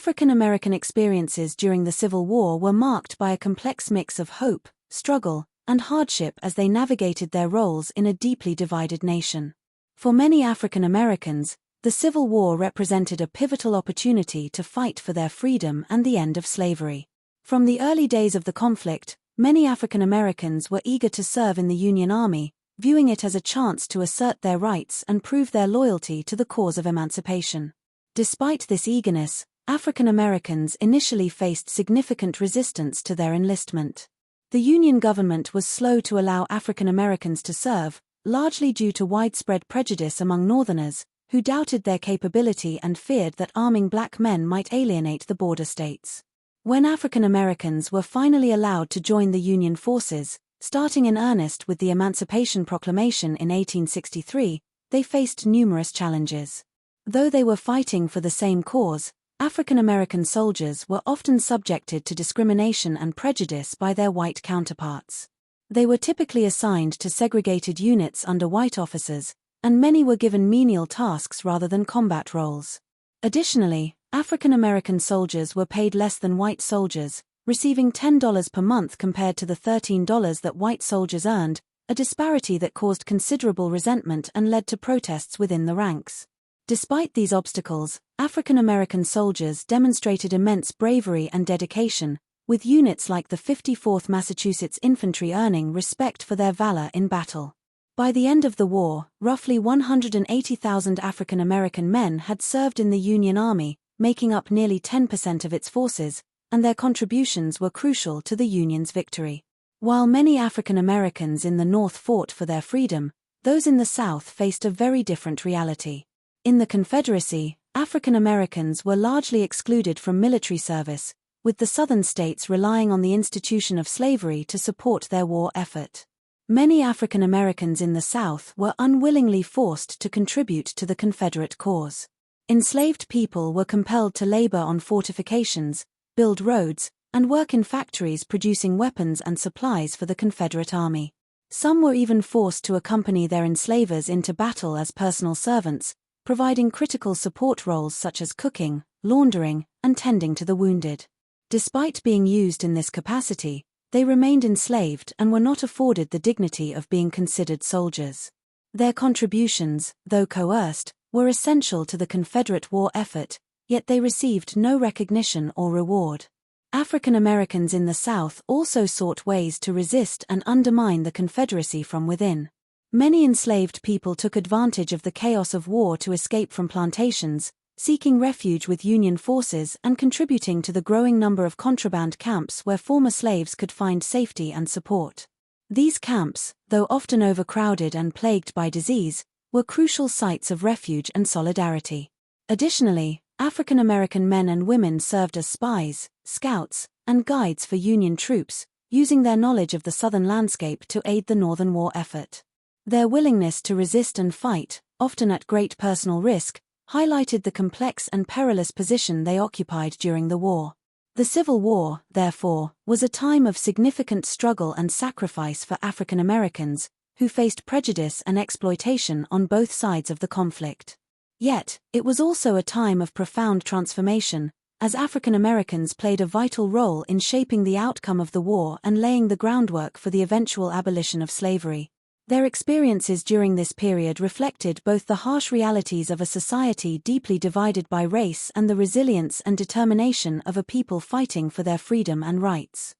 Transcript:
African American experiences during the Civil War were marked by a complex mix of hope, struggle, and hardship as they navigated their roles in a deeply divided nation. For many African Americans, the Civil War represented a pivotal opportunity to fight for their freedom and the end of slavery. From the early days of the conflict, many African Americans were eager to serve in the Union Army, viewing it as a chance to assert their rights and prove their loyalty to the cause of emancipation. Despite this eagerness, African Americans initially faced significant resistance to their enlistment. The Union government was slow to allow African Americans to serve, largely due to widespread prejudice among Northerners, who doubted their capability and feared that arming black men might alienate the border states. When African Americans were finally allowed to join the Union forces, starting in earnest with the Emancipation Proclamation in 1863, they faced numerous challenges. Though they were fighting for the same cause, African American soldiers were often subjected to discrimination and prejudice by their white counterparts. They were typically assigned to segregated units under white officers, and many were given menial tasks rather than combat roles. Additionally, African American soldiers were paid less than white soldiers, receiving $10 per month compared to the $13 that white soldiers earned, a disparity that caused considerable resentment and led to protests within the ranks. Despite these obstacles, African American soldiers demonstrated immense bravery and dedication, with units like the 54th Massachusetts Infantry earning respect for their valor in battle. By the end of the war, roughly 180,000 African American men had served in the Union Army, making up nearly 10% of its forces, and their contributions were crucial to the Union's victory. While many African Americans in the North fought for their freedom, those in the South faced a very different reality. In the Confederacy, African Americans were largely excluded from military service, with the Southern states relying on the institution of slavery to support their war effort. Many African Americans in the South were unwillingly forced to contribute to the Confederate cause. Enslaved people were compelled to labor on fortifications, build roads, and work in factories producing weapons and supplies for the Confederate Army. Some were even forced to accompany their enslavers into battle as personal servants, providing critical support roles such as cooking, laundering, and tending to the wounded. Despite being used in this capacity, they remained enslaved and were not afforded the dignity of being considered soldiers. Their contributions, though coerced, were essential to the Confederate war effort, yet they received no recognition or reward. African Americans in the South also sought ways to resist and undermine the Confederacy from within. Many enslaved people took advantage of the chaos of war to escape from plantations, seeking refuge with Union forces and contributing to the growing number of contraband camps where former slaves could find safety and support. These camps, though often overcrowded and plagued by disease, were crucial sites of refuge and solidarity. Additionally, African American men and women served as spies, scouts, and guides for Union troops, using their knowledge of the Southern landscape to aid the Northern war effort. Their willingness to resist and fight, often at great personal risk, highlighted the complex and perilous position they occupied during the war. The Civil War, therefore, was a time of significant struggle and sacrifice for African Americans, who faced prejudice and exploitation on both sides of the conflict. Yet, it was also a time of profound transformation, as African Americans played a vital role in shaping the outcome of the war and laying the groundwork for the eventual abolition of slavery. Their experiences during this period reflected both the harsh realities of a society deeply divided by race and the resilience and determination of a people fighting for their freedom and rights.